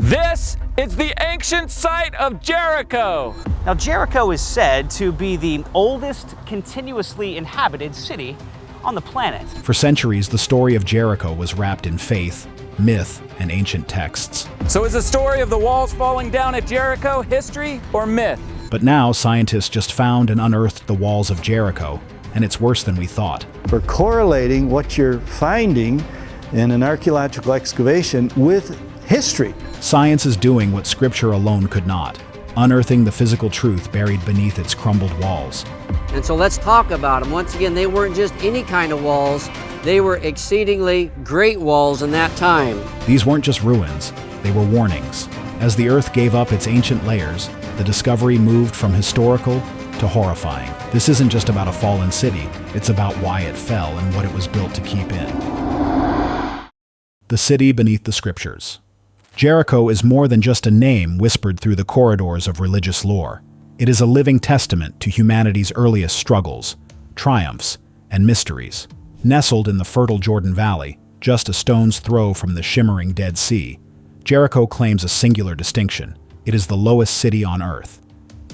This is the ancient site of Jericho. Now, Jericho is said to be the oldest continuously inhabited city on the planet. For centuries, the story of Jericho was wrapped in faith, myth, and ancient texts. So is the story of the walls falling down at Jericho history or myth? But now, scientists just found and unearthed the walls of Jericho, and it's worse than we thought. For correlating what you're finding in an archaeological excavation with history. Science is doing what Scripture alone could not, unearthing the physical truth buried beneath its crumbled walls. And so let's talk about them. Once again, they weren't just any kind of walls. They were exceedingly great walls in that time. These weren't just ruins, they were warnings. As the earth gave up its ancient layers, the discovery moved from historical to horrifying. This isn't just about a fallen city, it's about why it fell and what it was built to keep in. The city beneath the Scriptures. Jericho is more than just a name whispered through the corridors of religious lore. It is a living testament to humanity's earliest struggles, triumphs, and mysteries. Nestled in the fertile Jordan Valley, just a stone's throw from the shimmering Dead Sea, Jericho claims a singular distinction. It is the lowest city on Earth,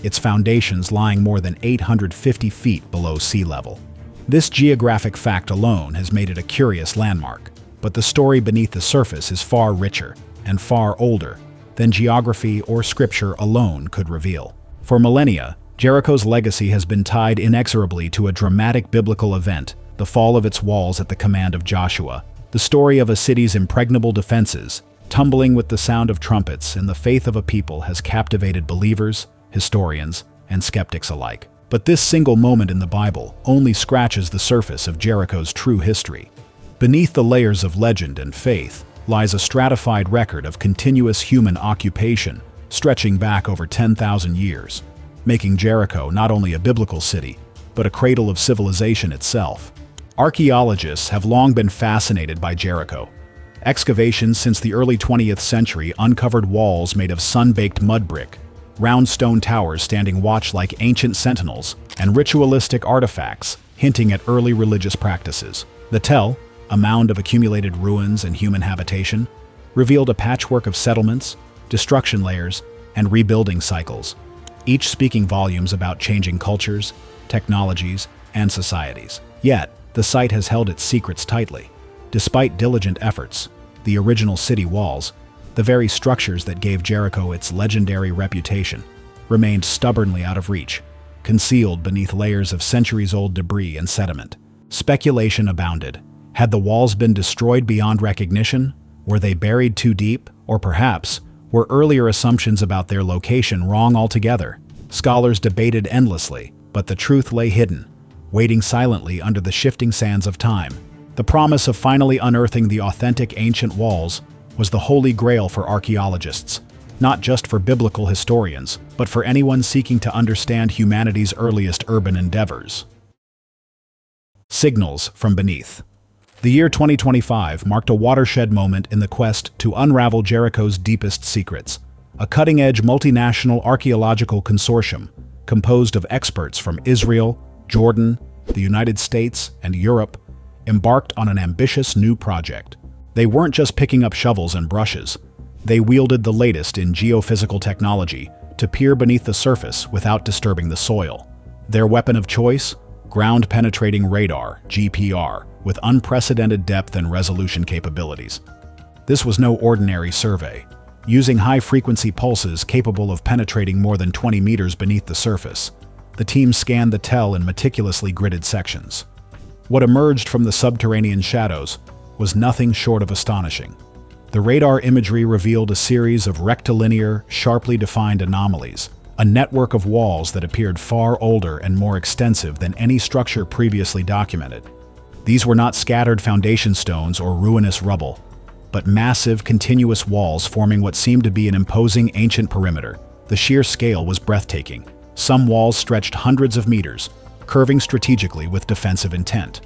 its foundations lying more than 850 feet below sea level. This geographic fact alone has made it a curious landmark, but the story beneath the surface is far richer and far older than geography or Scripture alone could reveal. For millennia, Jericho's legacy has been tied inexorably to a dramatic biblical event, the fall of its walls at the command of Joshua. The story of a city's impregnable defenses, tumbling with the sound of trumpets and the faith of a people has captivated believers, historians, and skeptics alike. But this single moment in the Bible only scratches the surface of Jericho's true history. Beneath the layers of legend and faith lies a stratified record of continuous human occupation stretching back over 10,000 years, making Jericho not only a biblical city, but a cradle of civilization itself. Archaeologists have long been fascinated by Jericho. Excavations since the early 20th century uncovered walls made of sun-baked mud brick, round stone towers standing watch like ancient sentinels, and ritualistic artifacts hinting at early religious practices. The Tell, a mound of accumulated ruins and human habitation, revealed a patchwork of settlements, destruction layers, and rebuilding cycles, each speaking volumes about changing cultures, technologies, and societies. Yet, the site has held its secrets tightly. Despite diligent efforts, the original city walls, the very structures that gave Jericho its legendary reputation, remained stubbornly out of reach, concealed beneath layers of centuries-old debris and sediment. Speculation abounded. Had the walls been destroyed beyond recognition? Were they buried too deep? Or perhaps, were earlier assumptions about their location wrong altogether? Scholars debated endlessly, but the truth lay hidden, waiting silently under the shifting sands of time. The promise of finally unearthing the authentic ancient walls was the holy grail for archaeologists, not just for biblical historians, but for anyone seeking to understand humanity's earliest urban endeavors. Signals from beneath. The year 2025 marked a watershed moment in the quest to unravel Jericho's deepest secrets. A cutting-edge multinational archaeological consortium composed of experts from Israel, Jordan, the United States, and Europe embarked on an ambitious new project. They weren't just picking up shovels and brushes. They wielded the latest in geophysical technology to peer beneath the surface without disturbing the soil. Their weapon of choice? Ground-penetrating radar, GPR, with unprecedented depth and resolution capabilities. This was no ordinary survey. Using high-frequency pulses capable of penetrating more than 20 meters beneath the surface, the team scanned the Tell in meticulously gridded sections. What emerged from the subterranean shadows was nothing short of astonishing. The radar imagery revealed a series of rectilinear, sharply defined anomalies, a network of walls that appeared far older and more extensive than any structure previously documented. These were not scattered foundation stones or ruinous rubble, but massive, continuous walls forming what seemed to be an imposing ancient perimeter. The sheer scale was breathtaking. Some walls stretched hundreds of meters, curving strategically with defensive intent.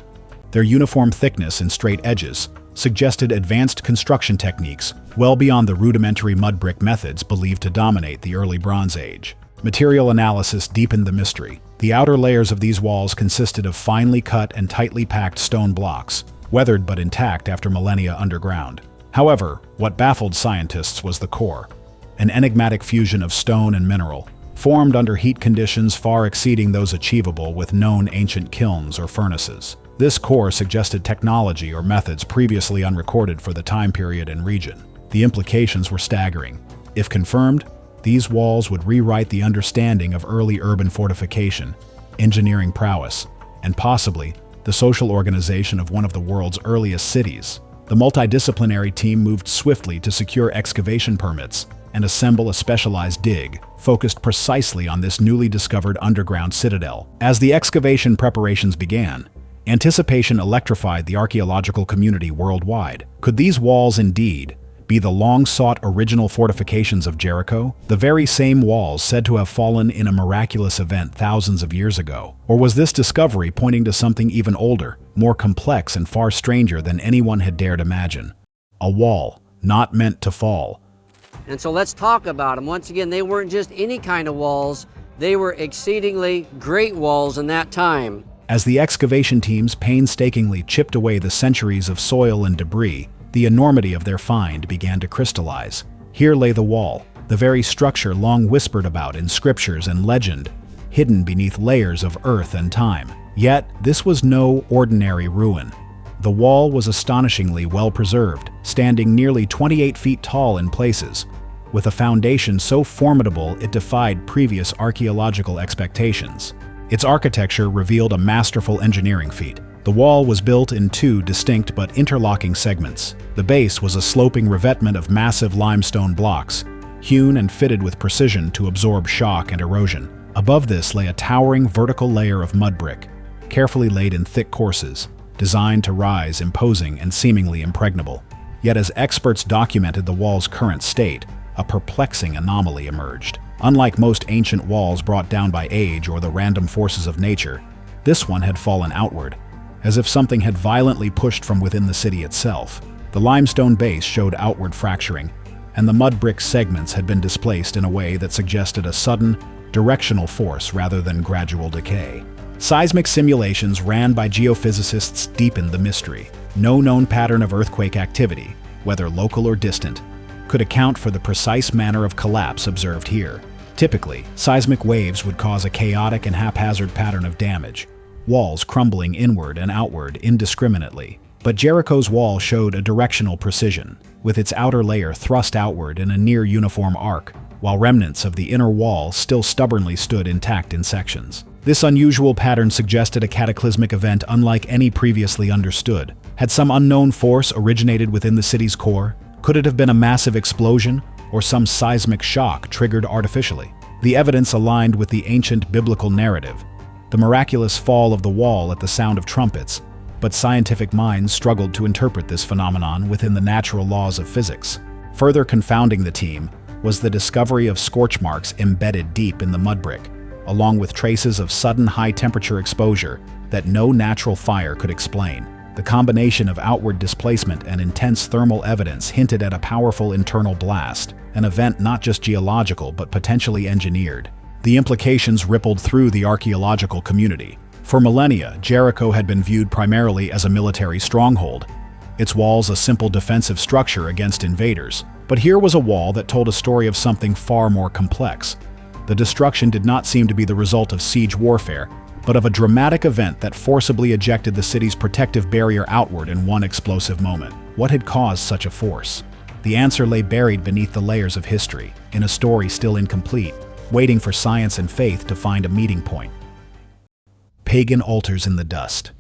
Their uniform thickness and straight edges suggested advanced construction techniques well beyond the rudimentary mud brick methods believed to dominate the early Bronze Age. Material analysis deepened the mystery. The outer layers of these walls consisted of finely cut and tightly packed stone blocks, weathered but intact after millennia underground. However, what baffled scientists was the core, an enigmatic fusion of stone and mineral, formed under heat conditions far exceeding those achievable with known ancient kilns or furnaces. This core suggested technology or methods previously unrecorded for the time period and region. The implications were staggering. If confirmed, these walls would rewrite the understanding of early urban fortification, engineering prowess, and possibly the social organization of one of the world's earliest cities. The multidisciplinary team moved swiftly to secure excavation permits and assemble a specialized dig focused precisely on this newly discovered underground citadel. As the excavation preparations began, anticipation electrified the archaeological community worldwide. Could these walls indeed be the long-sought original fortifications of Jericho, the very same walls said to have fallen in a miraculous event thousands of years ago? Or was this discovery pointing to something even older, more complex and far stranger than anyone had dared imagine? A wall not meant to fall. And so let's talk about them. Once again, they weren't just any kind of walls. They were exceedingly great walls in that time. As the excavation teams painstakingly chipped away the centuries of soil and debris, the enormity of their find began to crystallize. Here lay the wall, the very structure long whispered about in scriptures and legend, hidden beneath layers of earth and time. Yet, this was no ordinary ruin. The wall was astonishingly well preserved, standing nearly 28 feet tall in places, with a foundation so formidable it defied previous archaeological expectations. Its architecture revealed a masterful engineering feat. The wall was built in two distinct but interlocking segments. The base was a sloping revetment of massive limestone blocks, hewn and fitted with precision to absorb shock and erosion. Above this lay a towering vertical layer of mud brick, carefully laid in thick courses, designed to rise imposing and seemingly impregnable. Yet as experts documented the wall's current state, a perplexing anomaly emerged. Unlike most ancient walls brought down by age or the random forces of nature, this one had fallen outward, as if something had violently pushed from within the city itself. The limestone base showed outward fracturing, and the mud brick segments had been displaced in a way that suggested a sudden, directional force rather than gradual decay. Seismic simulations ran by geophysicists deepened the mystery. No known pattern of earthquake activity, whether local or distant, could account for the precise manner of collapse observed here. Typically, seismic waves would cause a chaotic and haphazard pattern of damage, walls crumbling inward and outward indiscriminately. But Jericho's wall showed a directional precision, with its outer layer thrust outward in a near-uniform arc, while remnants of the inner wall still stubbornly stood intact in sections. This unusual pattern suggested a cataclysmic event unlike any previously understood. Had some unknown force originated within the city's core? Could it have been a massive explosion, or some seismic shock triggered artificially? The evidence aligned with the ancient biblical narrative, the miraculous fall of the wall at the sound of trumpets, but scientific minds struggled to interpret this phenomenon within the natural laws of physics. Further confounding the team was the discovery of scorch marks embedded deep in the mud brick, along with traces of sudden high-temperature exposure that no natural fire could explain. The combination of outward displacement and intense thermal evidence hinted at a powerful internal blast, an event not just geological but potentially engineered. The implications rippled through the archaeological community. For millennia, Jericho had been viewed primarily as a military stronghold, its walls a simple defensive structure against invaders. But here was a wall that told a story of something far more complex. The destruction did not seem to be the result of siege warfare, but of a dramatic event that forcibly ejected the city's protective barrier outward in one explosive moment. What had caused such a force? The answer lay buried beneath the layers of history, in a story still incomplete, waiting for science and faith to find a meeting point. Pagan altars in the dust.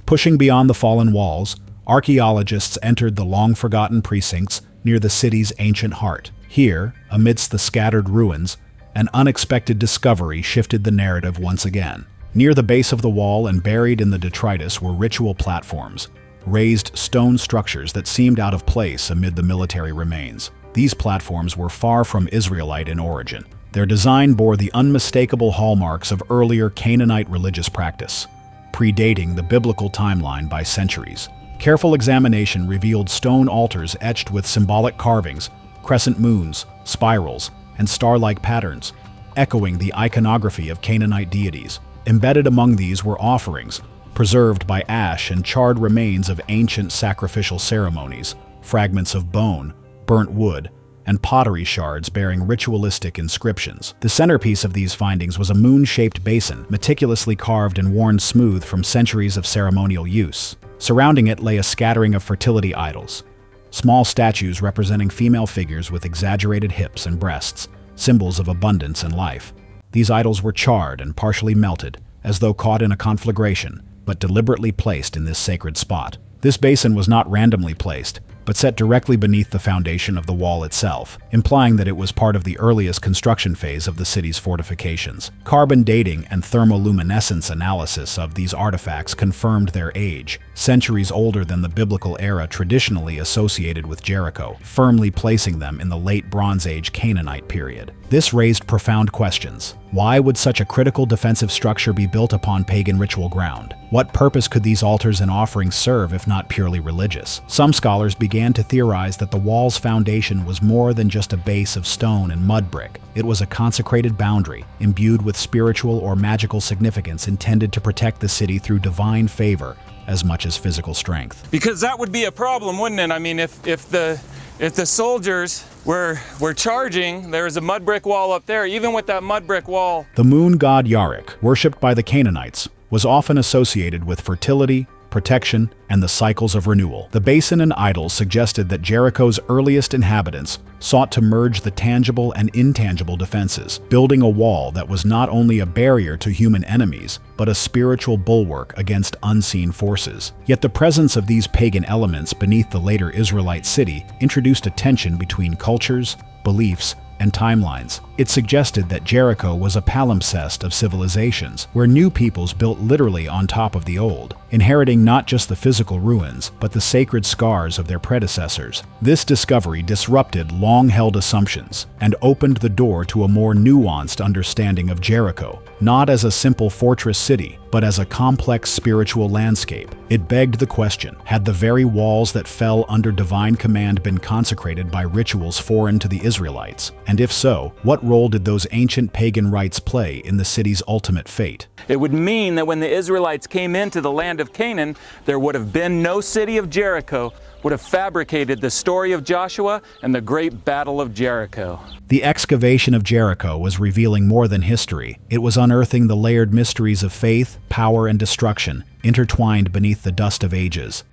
Pushing beyond the fallen walls, archaeologists entered the long-forgotten precincts near the city's ancient heart. Here, amidst the scattered ruins, an unexpected discovery shifted the narrative once again. Near the base of the wall and buried in the detritus were ritual platforms, raised stone structures that seemed out of place amid the military remains. These platforms were far from Israelite in origin. Their design bore the unmistakable hallmarks of earlier Canaanite religious practice, predating the biblical timeline by centuries. Careful examination revealed stone altars etched with symbolic carvings, crescent moons, spirals, and star-like patterns, echoing the iconography of Canaanite deities. Embedded among these were offerings, preserved by ash and charred remains of ancient sacrificial ceremonies, fragments of bone, burnt wood, and pottery shards bearing ritualistic inscriptions. The centerpiece of these findings was a moon-shaped basin, meticulously carved and worn smooth from centuries of ceremonial use. Surrounding it lay a scattering of fertility idols, small statues representing female figures with exaggerated hips and breasts, symbols of abundance and life. These idols were charred and partially melted, as though caught in a conflagration, but deliberately placed in this sacred spot. This basin was not randomly placed, but set directly beneath the foundation of the wall itself, implying that it was part of the earliest construction phase of the city's fortifications. Carbon dating and thermoluminescence analysis of these artifacts confirmed their age, centuries older than the biblical era traditionally associated with Jericho, firmly placing them in the late Bronze Age Canaanite period. This raised profound questions. Why would such a critical defensive structure be built upon pagan ritual ground? What purpose could these altars and offerings serve if not purely religious? Some scholars began to theorize that the wall's foundation was more than just a base of stone and mud brick. It was a consecrated boundary, imbued with spiritual or magical significance intended to protect the city through divine favor as much as physical strength. Because that would be a problem, wouldn't it? I mean, if the soldiers were charging, there was a mud brick wall up there. Even with that mud brick wall, The moon god Yarek, worshipped by the Canaanites, was often associated with fertility, protection, and the cycles of renewal. The basin and idols suggested that Jericho's earliest inhabitants sought to merge the tangible and intangible defenses, building a wall that was not only a barrier to human enemies, but a spiritual bulwark against unseen forces. Yet the presence of these pagan elements beneath the later Israelite city introduced a tension between cultures, beliefs, and timelines. It suggested that Jericho was a palimpsest of civilizations, where new peoples built literally on top of the old, inheriting not just the physical ruins, but the sacred scars of their predecessors. This discovery disrupted long-held assumptions and opened the door to a more nuanced understanding of Jericho, not as a simple fortress city, but as a complex spiritual landscape. It begged the question, had the very walls that fell under divine command been consecrated by rituals foreign to the Israelites? And if so, what role did those ancient pagan rites play in the city's ultimate fate? it would mean that when the Israelites came into the land of Canaan, there would have been no city of Jericho, would have fabricated the story of Joshua and the great battle of Jericho. The excavation of Jericho was revealing more than history. It was unearthing the layered mysteries of faith, power, and destruction, intertwined beneath the dust of ages.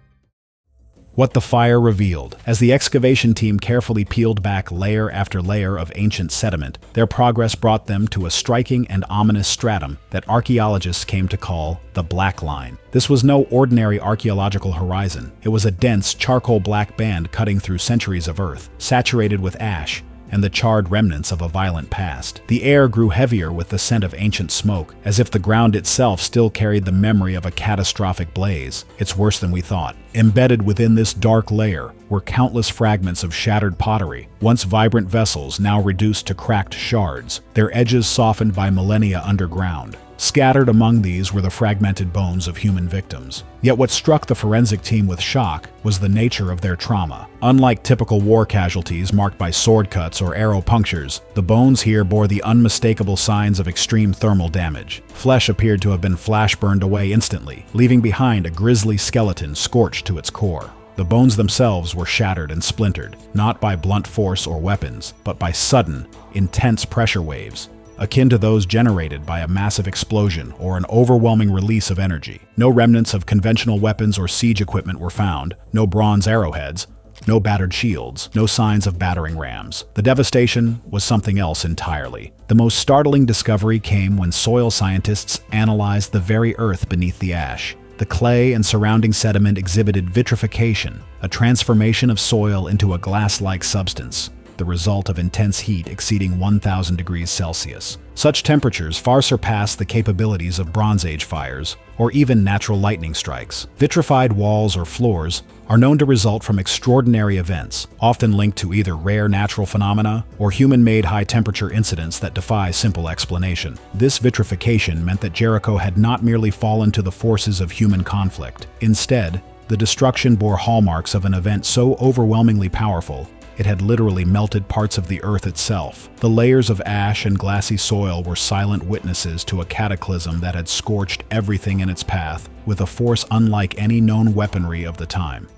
What the fire revealed. As the excavation team carefully peeled back layer after layer of ancient sediment, their progress brought them to a striking and ominous stratum that archaeologists came to call the Black Line. This was no ordinary archaeological horizon. It was a dense, charcoal black band cutting through centuries of earth, saturated with ash and the charred remnants of a violent past. The air grew heavier with the scent of ancient smoke, as if the ground itself still carried the memory of a catastrophic blaze. It's worse than we thought. Embedded within this dark layer were countless fragments of shattered pottery, once vibrant vessels now reduced to cracked shards, their edges softened by millennia underground. Scattered among these were the fragmented bones of human victims. Yet what struck the forensic team with shock was the nature of their trauma. Unlike typical war casualties marked by sword cuts or arrow punctures, the bones here bore the unmistakable signs of extreme thermal damage. Flesh appeared to have been flash-burned away instantly, leaving behind a grisly skeleton scorched to its core. The bones themselves were shattered and splintered, not by blunt force or weapons, but by sudden, intense pressure waves, akin to those generated by a massive explosion or an overwhelming release of energy. No remnants of conventional weapons or siege equipment were found, no bronze arrowheads, no battered shields, no signs of battering rams. The devastation was something else entirely. The most startling discovery came when soil scientists analyzed the very earth beneath the ash. The clay and surrounding sediment exhibited vitrification, a transformation of soil into a glass-like substance, the result of intense heat exceeding 1,000 degrees Celsius. Such temperatures far surpass the capabilities of Bronze Age fires, or even natural lightning strikes. Vitrified walls or floors are known to result from extraordinary events, often linked to either rare natural phenomena or human-made high-temperature incidents that defy simple explanation. This vitrification meant that Jericho had not merely fallen to the forces of human conflict. Instead, the destruction bore hallmarks of an event so overwhelmingly powerful it had literally melted parts of the earth itself. The layers of ash and glassy soil were silent witnesses to a cataclysm that had scorched everything in its path, with a force unlike any known weaponry of the time.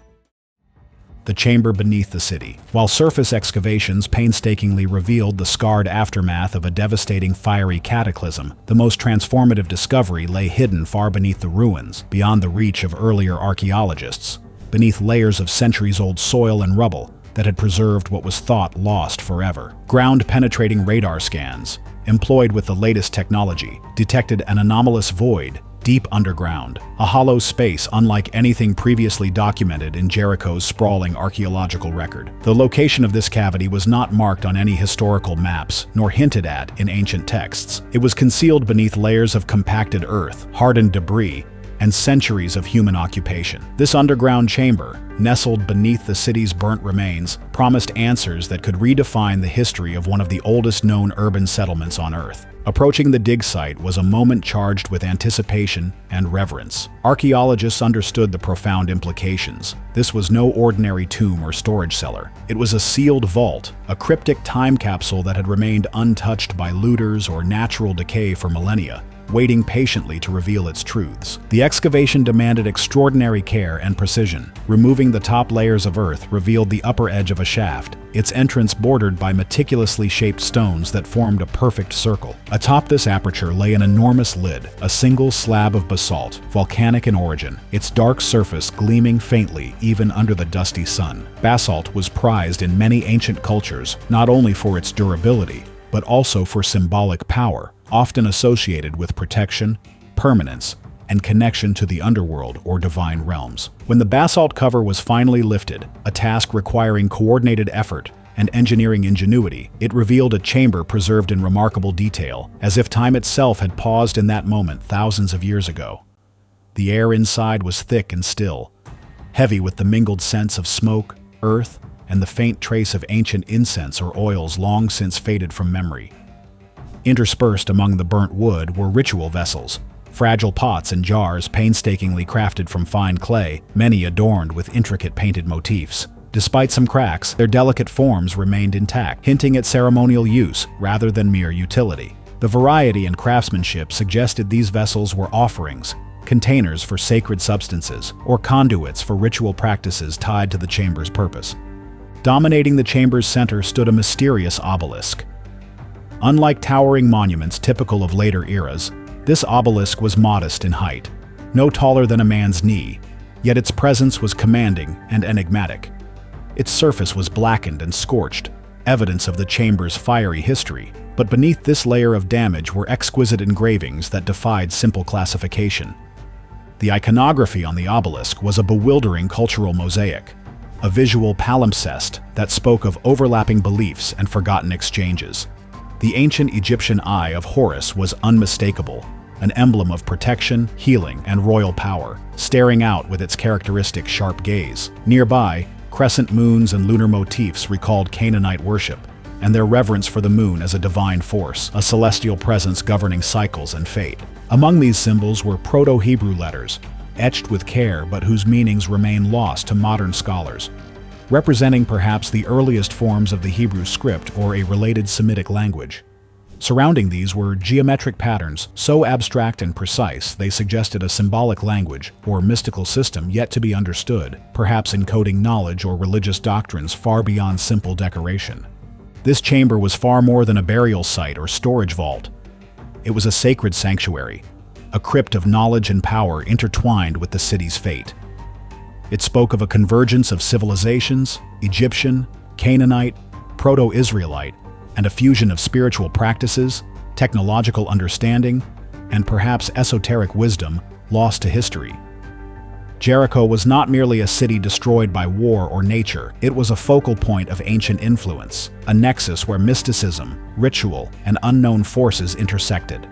the chamber beneath the city. While surface excavations painstakingly revealed the scarred aftermath of a devastating fiery cataclysm, the most transformative discovery lay hidden far beneath the ruins, beyond the reach of earlier archaeologists, beneath layers of centuries-old soil and rubble that had preserved what was thought lost forever. Ground-penetrating radar scans, employed with the latest technology, detected an anomalous void deep underground, a hollow space unlike anything previously documented in Jericho's sprawling archaeological record. The location of this cavity was not marked on any historical maps, nor hinted at in ancient texts. It was concealed beneath layers of compacted earth, hardened debris, and centuries of human occupation. This underground chamber, nestled beneath the city's burnt remains, promised answers that could redefine the history of one of the oldest known urban settlements on Earth. Approaching the dig site was a moment charged with anticipation and reverence. Archaeologists understood the profound implications. This was no ordinary tomb or storage cellar. It was a sealed vault, a cryptic time capsule that had remained untouched by looters or natural decay for millennia, waiting patiently to reveal its truths. The excavation demanded extraordinary care and precision. Removing the top layers of earth revealed the upper edge of a shaft, its entrance bordered by meticulously shaped stones that formed a perfect circle. Atop this aperture lay an enormous lid, a single slab of basalt, volcanic in origin, its dark surface gleaming faintly even under the dusty sun. Basalt was prized in many ancient cultures, not only for its durability, but also for symbolic power, often associated with protection, permanence, and connection to the underworld or divine realms. When the basalt cover was finally lifted, a task requiring coordinated effort and engineering ingenuity, it revealed a chamber preserved in remarkable detail, as if time itself had paused in that moment thousands of years ago. The air inside was thick and still, heavy with the mingled scents of smoke, earth, and the faint trace of ancient incense or oils long since faded from memory. Interspersed among the burnt wood were ritual vessels, fragile pots and jars painstakingly crafted from fine clay, many adorned with intricate painted motifs. Despite some cracks, their delicate forms remained intact, hinting at ceremonial use rather than mere utility. The variety and craftsmanship suggested these vessels were offerings, containers for sacred substances, or conduits for ritual practices tied to the chamber's purpose. Dominating the chamber's center stood a mysterious obelisk. Unlike towering monuments typical of later eras, this obelisk was modest in height, no taller than a man's knee, yet its presence was commanding and enigmatic. Its surface was blackened and scorched, evidence of the chamber's fiery history, but beneath this layer of damage were exquisite engravings that defied simple classification. The iconography on the obelisk was a bewildering cultural mosaic, a visual palimpsest that spoke of overlapping beliefs and forgotten exchanges. The ancient Egyptian eye of Horus was unmistakable, an emblem of protection, healing, and royal power, staring out with its characteristic sharp gaze. Nearby, crescent moons and lunar motifs recalled Canaanite worship, and their reverence for the moon as a divine force, a celestial presence governing cycles and fate. Among these symbols were Proto-Hebrew letters, etched with care but whose meanings remain lost to modern scholars, representing perhaps the earliest forms of the Hebrew script or a related Semitic language. Surrounding these were geometric patterns so abstract and precise they suggested a symbolic language or mystical system yet to be understood, perhaps encoding knowledge or religious doctrines far beyond simple decoration. This chamber was far more than a burial site or storage vault. It was a sacred sanctuary, a crypt of knowledge and power intertwined with the city's fate. It spoke of a convergence of civilizations, Egyptian, Canaanite, Proto-Israelite, and a fusion of spiritual practices, technological understanding, and perhaps esoteric wisdom lost to history. Jericho was not merely a city destroyed by war or nature, it was a focal point of ancient influence, a nexus where mysticism, ritual, and unknown forces intersected.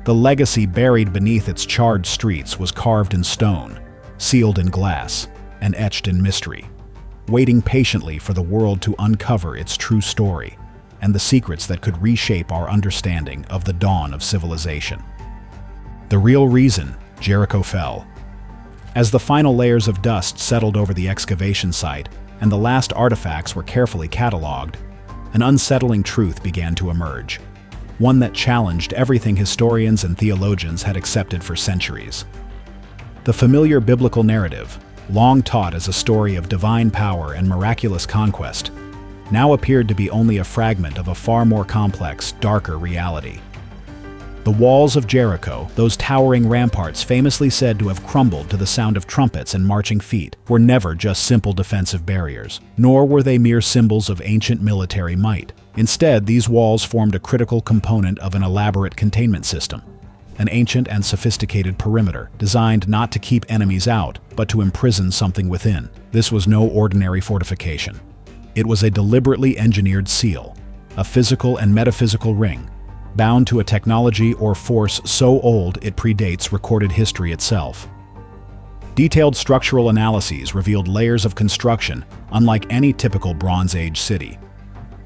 The legacy buried beneath its charred streets was carved in stone, sealed in glass, and etched in mystery, waiting patiently for the world to uncover its true story and the secrets that could reshape our understanding of the dawn of civilization. The real reason Jericho fell. As the final layers of dust settled over the excavation site and the last artifacts were carefully cataloged, an unsettling truth began to emerge, one that challenged everything historians and theologians had accepted for centuries. The familiar biblical narrative, long taught as a story of divine power and miraculous conquest, now appeared to be only a fragment of a far more complex, darker reality. The walls of Jericho, those towering ramparts famously said to have crumbled to the sound of trumpets and marching feet, were never just simple defensive barriers, nor were they mere symbols of ancient military might. Instead, these walls formed a critical component of an elaborate containment system, an ancient and sophisticated perimeter, designed not to keep enemies out, but to imprison something within. This was no ordinary fortification. It was a deliberately engineered seal, a physical and metaphysical ring, bound to a technology or force so old it predates recorded history itself. Detailed structural analyses revealed layers of construction unlike any typical Bronze Age city.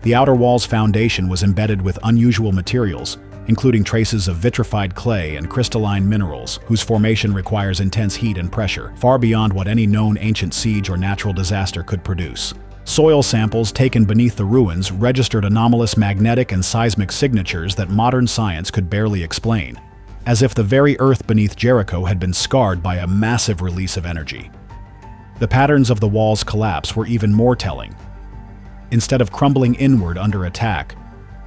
The outer wall's foundation was embedded with unusual materials, including traces of vitrified clay and crystalline minerals, whose formation requires intense heat and pressure, far beyond what any known ancient siege or natural disaster could produce. Soil samples taken beneath the ruins registered anomalous magnetic and seismic signatures that modern science could barely explain, as if the very earth beneath Jericho had been scarred by a massive release of energy. The patterns of the wall's collapse were even more telling. Instead of crumbling inward under attack,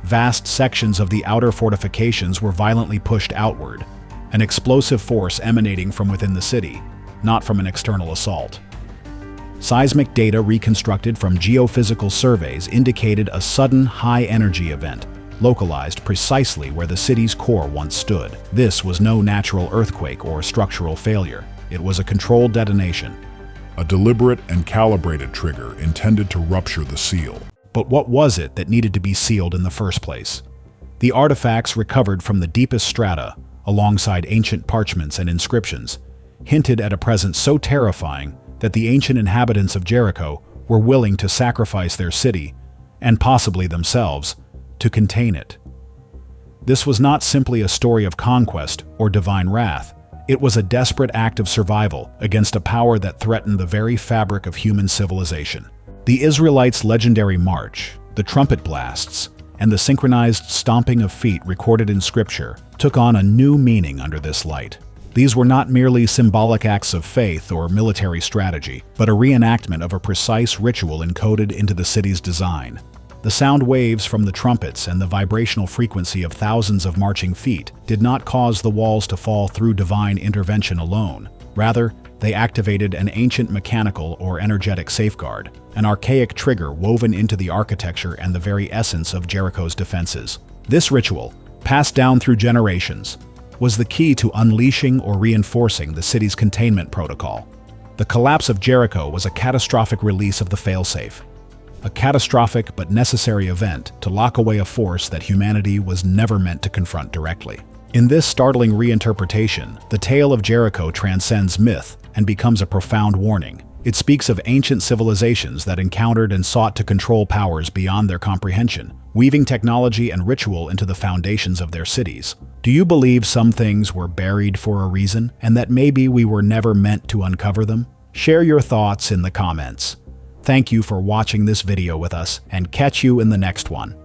vast sections of the outer fortifications were violently pushed outward, an explosive force emanating from within the city, not from an external assault. Seismic data reconstructed from geophysical surveys indicated a sudden high-energy event, localized precisely where the city's core once stood. This was no natural earthquake or structural failure. It was a controlled detonation. A deliberate and calibrated trigger intended to rupture the seal. But what was it that needed to be sealed in the first place? The artifacts recovered from the deepest strata, alongside ancient parchments and inscriptions, hinted at a presence so terrifying that the ancient inhabitants of Jericho were willing to sacrifice their city, and possibly themselves, to contain it. This was not simply a story of conquest or divine wrath. It was a desperate act of survival against a power that threatened the very fabric of human civilization. The Israelites' legendary march, the trumpet blasts, and the synchronized stomping of feet recorded in Scripture took on a new meaning under this light. These were not merely symbolic acts of faith or military strategy, but a reenactment of a precise ritual encoded into the city's design. The sound waves from the trumpets and the vibrational frequency of thousands of marching feet did not cause the walls to fall through divine intervention alone. Rather, they activated an ancient mechanical or energetic safeguard, an archaic trigger woven into the architecture and the very essence of Jericho's defenses. This ritual, passed down through generations, was the key to unleashing or reinforcing the city's containment protocol. The collapse of Jericho was a catastrophic release of the failsafe, a catastrophic but necessary event to lock away a force that humanity was never meant to confront directly. In this startling reinterpretation, the tale of Jericho transcends myth and becomes a profound warning. It speaks of ancient civilizations that encountered and sought to control powers beyond their comprehension, weaving technology and ritual into the foundations of their cities. Do you believe some things were buried for a reason, and that maybe we were never meant to uncover them? Share your thoughts in the comments. Thank you for watching this video with us, and catch you in the next one.